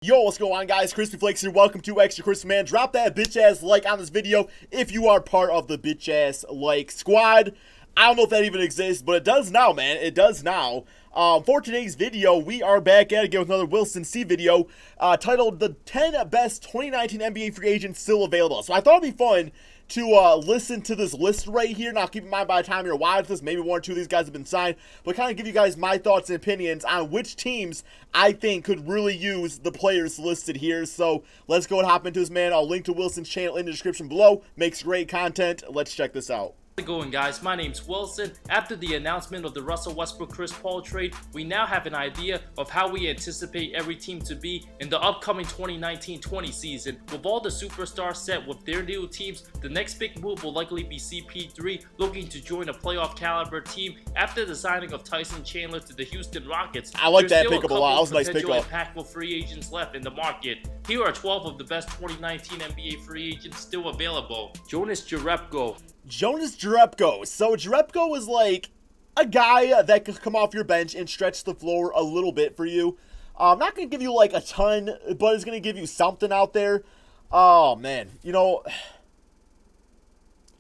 Yo, what's going on, guys? Crispy Flakes here. Welcome to Extra Crispy, man. Drop that bitch-ass like on this video if you are part of the bitch-ass like squad. I don't know if that even exists, but it does now, man. It does now. For today's video, we are back at it again with another Wilson C video titled The 10 Best 2019 NBA Free Agents Still Available. So I thought it'd be fun to listen to this list right here. Now, keep in mind, by the time you're watching this, maybe one or two of these guys have been signed, but kind of give you guys my thoughts and opinions on which teams I think could really use the players listed here. So let's go and hop into this, man. I'll link to Wilson's channel in the description below. Makes great content. Let's check this out. How's it going, guys? My name's Wilson. After the announcement of the Russell Westbrook-Chris Paul trade, we now have an idea of how we anticipate every team to be in the upcoming 2019-20 season. With all the superstars set with their new teams, the next big move will likely be CP3 looking to join a playoff caliber team after the signing of Tyson Chandler to the Houston Rockets. I like that pickup a lot. That was a nice pickup. Impactful free agents left in the market. Here are 12 of the best 2019 NBA free agents still available. Jonas Jerebko. Jonas Jerebko. So Jerebko is like a guy that could come off your bench and stretch the floor a little bit for you. Not going to give you like a ton, but it's going to give you something out there. Oh, man. You know,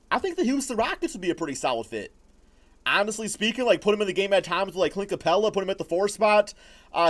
I think the Houston Rockets would be a pretty solid fit. Honestly speaking, like put him in the game at times with like Clint Capella, put him at the 4 spot.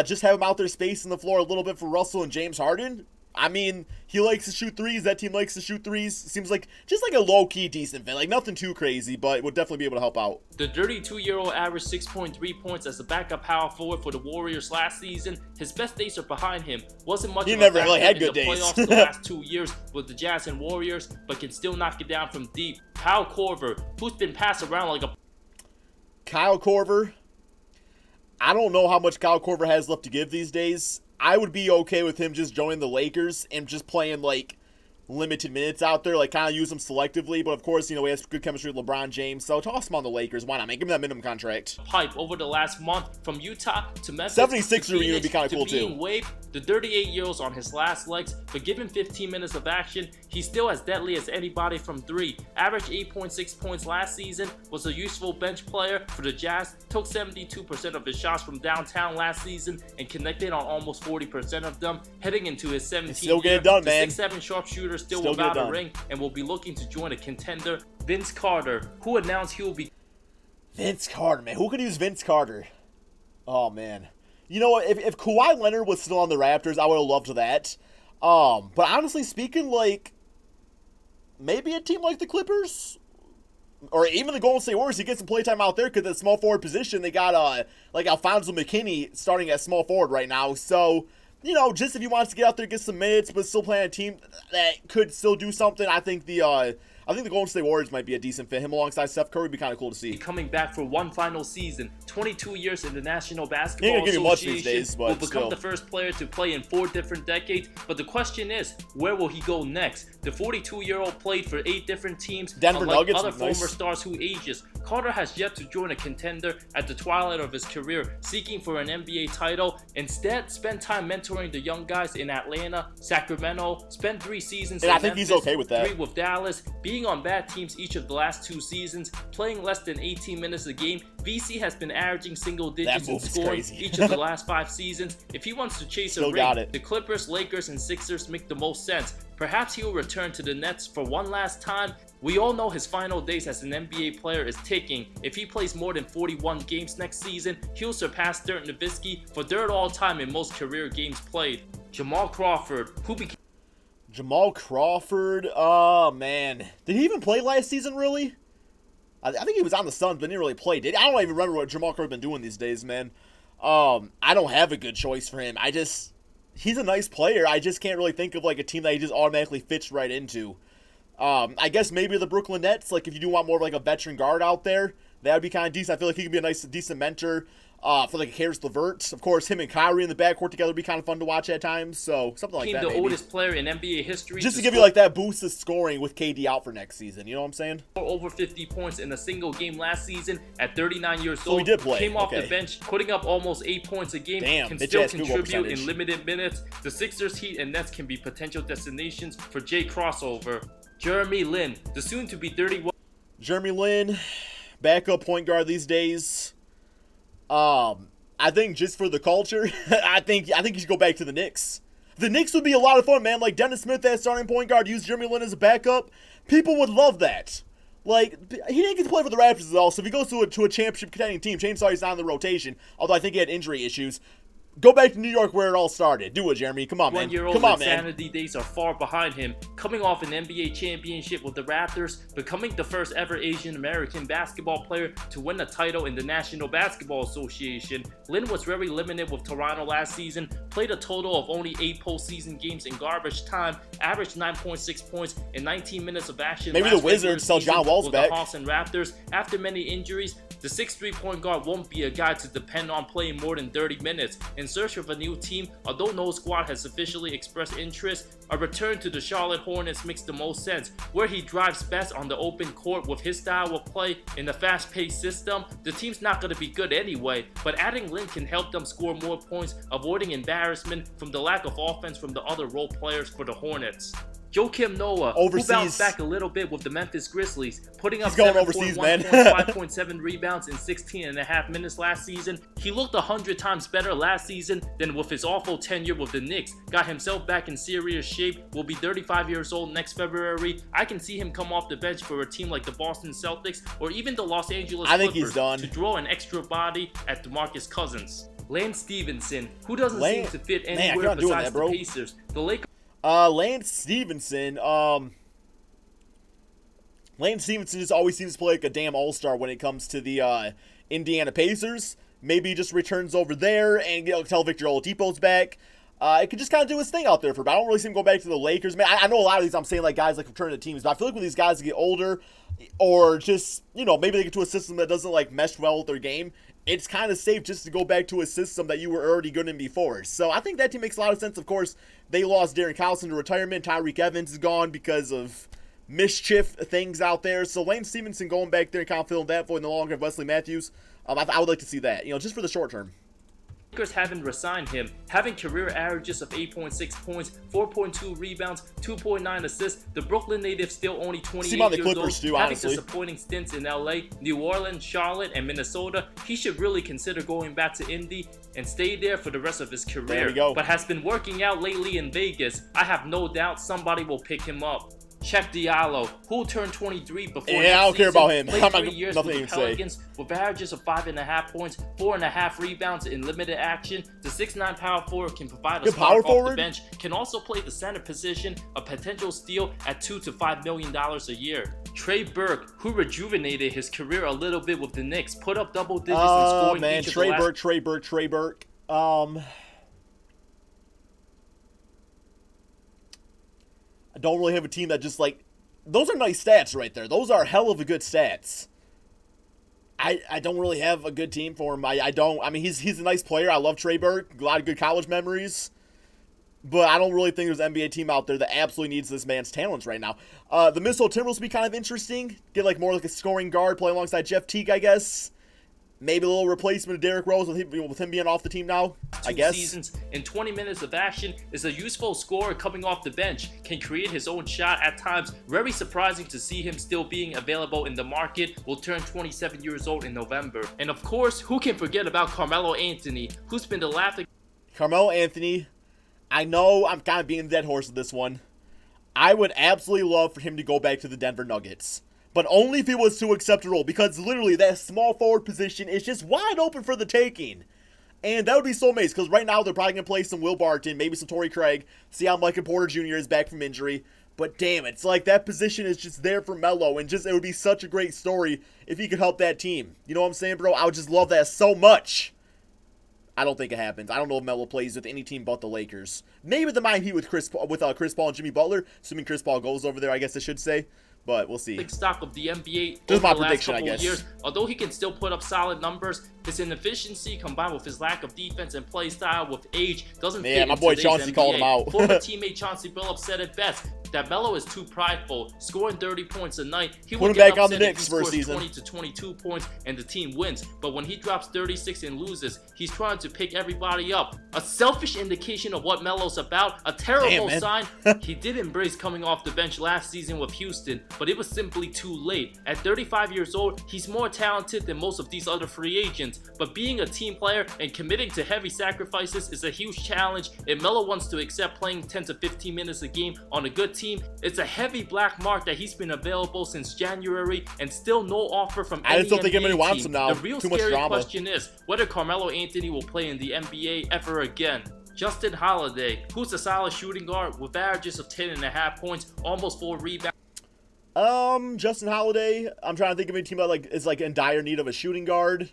Just have him out there spacing the floor a little bit for Russell and James Harden. I mean, he likes to shoot threes. That team likes to shoot threes. Seems like just like a low-key decent fit. Like nothing too crazy, but would definitely be able to help out. The 32-year-old averaged 6.3 points as a backup power forward for the Warriors last season. His best days are behind him. Wasn't much he of never a really had in good the days. playoffs the last 2 years with the Jazz and Warriors, but can still knock it down from deep. Korver, who's been passed around like a... Kyle Korver. I don't know how much Kyle Korver has left to give these days. I would be okay with him just joining the Lakers and just playing, like, limited minutes out there. Like, kind of use him selectively. But, of course, you know, he has good chemistry with LeBron James. So, toss him on the Lakers. Why not? Make him that minimum contract. Pipe over the last month from Utah to Memphis. 76er would be kind of cool, too. Waived. The 38-year-old's on his last legs, but given 15 minutes of action, he's still as deadly as anybody from 3. Averaged 8.6 points last season, was a useful bench player for the Jazz, took 72% of his shots from downtown last season, and connected on almost 40% of them. Heading into his 17th still get year, it done, the man. 6'7" sharpshooter still without a ring, and will be looking to join a contender. Vince Carter, who announced he will be... Vince Carter, man. Who could use Vince Carter? Oh, man. You know what? If Kawhi Leonard was still on the Raptors, I would have loved that. But honestly speaking, like, maybe a team like the Clippers or even the Golden State Warriors, he gets some playtime out there because at small forward position, they got, like, Alfonso McKinney starting at small forward right now. So, you know, just if he wants to get out there, get some minutes, but still play on a team that could still do something, I think the Golden State Warriors might be a decent fit. Him alongside Steph Curry would be kind of cool to see. Coming back for one final season, 22 years in the National Basketball Association, give me much these days, but will become still the first player to play in 4 different decades. But the question is, where will he go next? The 42-year-old played for 8 different teams, Denver Nuggets, other nice. former stars who ages. Carter has yet to join a contender at the twilight of his career, seeking for an NBA title. Instead, spend time mentoring the young guys in Atlanta, Sacramento, spent 3 seasons and in I think Memphis, he's okay with that. 3 with Dallas, being on bad teams each of the last 2 seasons, playing less than 18 minutes a game. VC has been averaging single digits in scoring each of the last 5 seasons. If he wants to chase a ring, the Clippers, Lakers, and Sixers make the most sense. Perhaps he will return to the Nets for one last time. We all know his final days as an NBA player is ticking. If he plays more than 41 games next season, he'll surpass Dirk Nowitzki for 3rd all-time in most career games played. Jamal Crawford, who became... Jamal Crawford, oh man. Did he even play last season, really? I think he was on the Suns, but didn't really play. I don't even remember what Jamal Crawford's been doing these days, man. I don't have a good choice for him. He's a nice player. I just can't really think of like a team that he just automatically fits right into. I guess maybe the Brooklyn Nets, like if you do want more of like a veteran guard out there, that would be kind of decent. I feel like he could be a nice, decent mentor for like a Karis LeVert. Of course, him and Kyrie in the backcourt together would be kind of fun to watch at times. So something like that. The maybe. oldest player in NBA history. Just to give you like that boost of scoring with KD out for next season. You know what I'm saying? Over 50 points in a single game last season at 39 years old. So he did play. Came off the bench, putting up almost 8 points a game. Can still contribute in limited minutes. The Sixers, Heat, and Nets can be potential destinations for Jay Crossover. Jeremy Lin, the soon-to-be 31. Jeremy Lin, backup point guard these days. I think just for the culture, I think he should go back to the Knicks. The Knicks would be a lot of fun, man. Like, Dennis Smith as starting point guard, use Jeremy Lin as a backup. People would love that. Like, he didn't get to play for the Raptors at all, so if he goes to a championship contending team, change sorry, he's not in the rotation, although I think he had injury issues. Go back to New York where it all started. Do it, Jeremy. Come on, man. Come on, man. Insanity days are far behind him. Coming off an NBA championship with the Raptors, becoming the first ever Asian American basketball player to win a title in the National Basketball Association, Lin was very limited with Toronto last season, played a total of only 8 postseason games in garbage time, averaged 9.6 points in 19 minutes of action. Maybe the Wizards sell John Wall's back. The Hawks and Raptors. After many injuries, the 6'3" point guard won't be a guy to depend on playing more than 30 minutes. In search of a new team, although no squad has officially expressed interest, a return to the Charlotte Hornets makes the most sense, where he drives best on the open court with his style of play in a fast-paced system. The team's not going to be good anyway, but adding Lin can help them score more points, avoiding embarrassment from the lack of offense from the other role players for the Hornets. Joakim Noah, overseas, who bounced back a little bit with the Memphis Grizzlies, putting up 7.1 points, 5.7 rebounds in 16.5 minutes last season. He looked 100 times better last season than with his awful tenure with the Knicks. Got himself back in serious shape, will be 35 years old next February. I can see him come off the bench for a team like the Boston Celtics or even the Los Angeles Clippers to draw an extra body at DeMarcus Cousins. Lance Stevenson, who doesn't seem to fit anywhere besides the Pacers. The Lakers. Lance Stevenson just always seems to play like a damn all-star when it comes to the Indiana Pacers. Maybe he just returns over there and tell Victor Oladipo's back. It could just kind of do his thing out there for, but I don't really see him go back to the Lakers. Man, I know a lot of these I'm saying like guys like return to teams, but I feel like when these guys get older or just, maybe they get to a system that doesn't like mesh well with their game, it's kind of safe just to go back to a system that you were already good in before. So I think that team makes a lot of sense. Of course, they lost Darren Collison to retirement. Tyreek Evans is gone because of mischief things out there. So Lane Stevenson going back there and kind of filling that void no longer have Wesley Matthews. I would like to see that, just for the short term. Lakers haven't re-signed him, having career averages of 8.6 points, 4.2 rebounds, 2.9 assists. The Brooklyn native still only 28 years old, having disappointing stints in LA, New Orleans, Charlotte, and Minnesota. He should really consider going back to Indy and stay there for the rest of his career, but has been working out lately in Vegas. I have no doubt somebody will pick him up. Check Diallo, who turned 23 before I don't care about him. Played 3 years with the Pelicans with averages of 5.5 points, 4.5 rebounds in limited action. The 6'9" power forward can provide a spark off the bench, can also play the center position, a potential steal at $2 to $5 million a year. Trey Burke, who rejuvenated his career a little bit with the Knicks, put up double digits in scoring each of the last... Trey Burke. I don't really have a team that just those are nice stats right there. Those are hell of a good stats. I don't really have a good team for him. He's a nice player. I love Trey Burke. A lot of good college memories. But I don't really think there's an NBA team out there that absolutely needs this man's talents right now. The Minnesota Timberwolves would be kind of interesting. Get more like a scoring guard, play alongside Jeff Teague, I guess. Maybe a little replacement of Derrick Rose with him being off the team now, I guess. 2 seasons in 20 minutes of action, is a useful scorer coming off the bench, can create his own shot at times. Very surprising to see him still being available in the market. Will turn 27 years old in November. And of course, who can forget about Carmelo Anthony, who's been the laughing... Carmelo Anthony, I know I'm kind of being the dead horse with this one. I would absolutely love for him to go back to the Denver Nuggets. But only if he was to accept a role, because literally that small forward position is just wide open for the taking. And that would be so amazing, because right now they're probably going to play some Will Barton, maybe some Torrey Craig, see how Michael Porter Jr. is back from injury. But damn, it's like that position is just there for Melo, and just it would be such a great story if he could help that team. You know what I'm saying, bro? I would just love that so much. I don't think it happens. I don't know if Melo plays with any team but the Lakers. Maybe the Miami Heat with Chris Paul and Jimmy Butler, assuming Chris Paul goes over there, I guess I should say. But we'll see. Stock of the NBA over the last couple of years. Although he can still put up solid numbers, his inefficiency combined with his lack of defense and play style with age doesn't fit my boy in Chauncey NBA. called him out. Former teammate Chauncey Billups said it best. that Melo is too prideful, scoring 30 points a night. He Put would him get back on the upset if Knicks he for a scores season. 20 to 22 points and the team wins. But when he drops 36 and loses, he's trying to pick everybody up. A selfish indication of what Melo's about. A terrible sign. He did embrace coming off the bench last season with Houston, but it was simply too late. At 35 years old, he's more talented than most of these other free agents, but being a team player and committing to heavy sacrifices is a huge challenge. If Melo wants to accept playing 10 to 15 minutes a game on a good team, it's a heavy black mark that he's been available since January and still no offer from any still think anybody NBA wants team. him now. The real Too much scary drama. question is whether Carmelo Anthony will play in the NBA ever again. Justin Holiday, who's a solid shooting guard with averages of 10.5 points, almost 4 rebounds. Justin Holiday, I'm trying to think of any team that is in dire need of a shooting guard.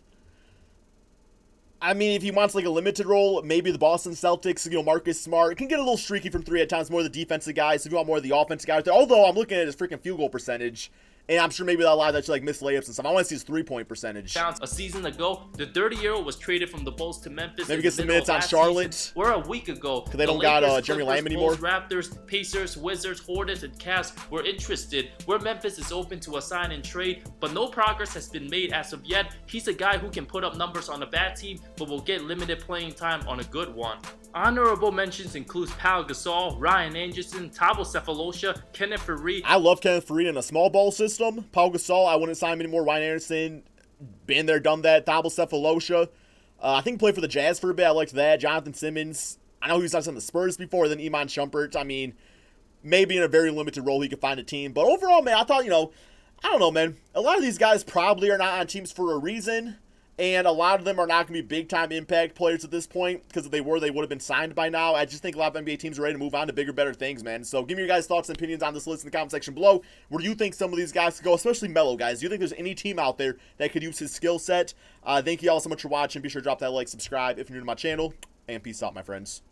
I mean, if he wants a limited role, maybe the Boston Celtics, Marcus Smart. It can get a little streaky from 3 at times, more the defensive guys. If you want more of the offensive guys there. Although I'm looking at his freaking field goal percentage, and I'm sure maybe a lot of that missed layups and stuff. I want to see his 3-point percentage. A season ago, the 30-year-old was traded from the Bulls to Memphis. Maybe get some minutes on Charlotte. Season, where a week ago, because they don't got Jeremy Lamb anymore. Bulls, Raptors, Pacers, Wizards, Hornets, and Cavs were interested. Where Memphis is open to a sign and trade, but no progress has been made as of yet. He's a guy who can put up numbers on a bad team, but will get limited playing time on a good one. Honorable mentions includes Pau Gasol, Ryan Anderson, Thabo Sefolosha, Kenneth Faried. I love Kenneth Faried in a small ball system. Pau Gasol, I wouldn't sign him anymore. Ryan Anderson, been there, done that. Thabo Sefolosha, I think he played for the Jazz for a bit. I liked that. Jonathan Simmons, I know he was on the Spurs before. Then Iman Shumpert. I mean, maybe in a very limited role he could find a team. But overall, man, I thought, I don't know, man. A lot of these guys probably are not on teams for a reason. And a lot of them are not going to be big-time impact players at this point, because if they were, they would have been signed by now. I just think a lot of NBA teams are ready to move on to bigger, better things, man. So give me your guys' thoughts and opinions on this list in the comment section below. Where do you think some of these guys could go, especially Melo, guys? Do you think there's any team out there that could use his skill set? Thank you all so much for watching. Be sure to drop that like, subscribe if you're new to my channel, and peace out, my friends.